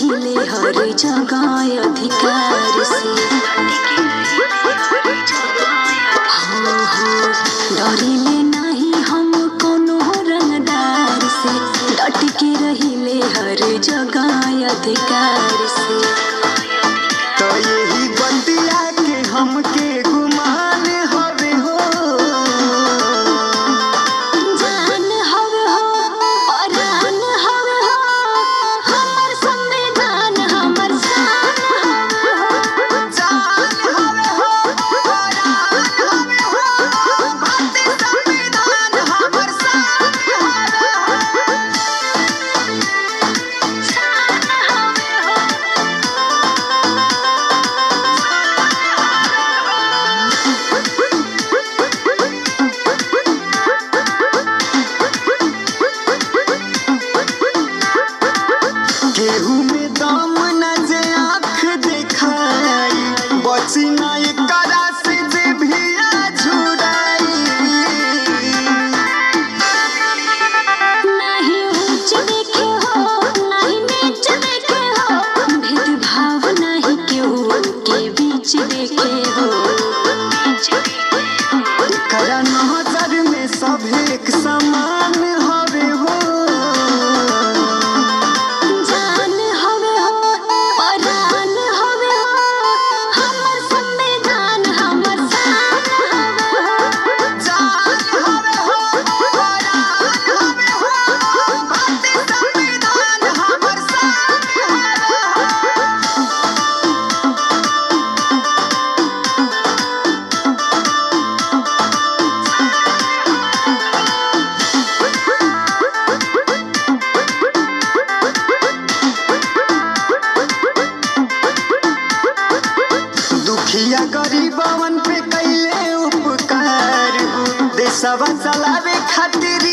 रहिले हर जगह अधिकार से। डरिले नहीं हम कोनो रंगदार से, डट के रहिले हर जगह अधिकार से। तो यही बतिया के हमके गुमान हवे हो, जान हवे हो परान हवे हो, हमर संविधान हमर शान हवे हो। जान हवे हो परान हवे हो, भारतीय संविधान हमर शान हवे हो। शान हवे हो। केहू में दम न जे आँख देखाई, बची ना एकरा से जे भी झुराई। नहीं ऊंच देखे हो नहीं नीच देखे हो, भेदभाव नहीं केहू के बीच देखे हो। एकरा नजर में सब एक समान हवे हो, जान हवे हो परान हवे हो, हमर संविधान हमर शान हवे हो। जान हवे हो परान हवे हो, भारतीय संविधान हमर शान हवे हो। दुखिया गरीबवन पे कैले उपकार हो, देशवा चलावे खातिर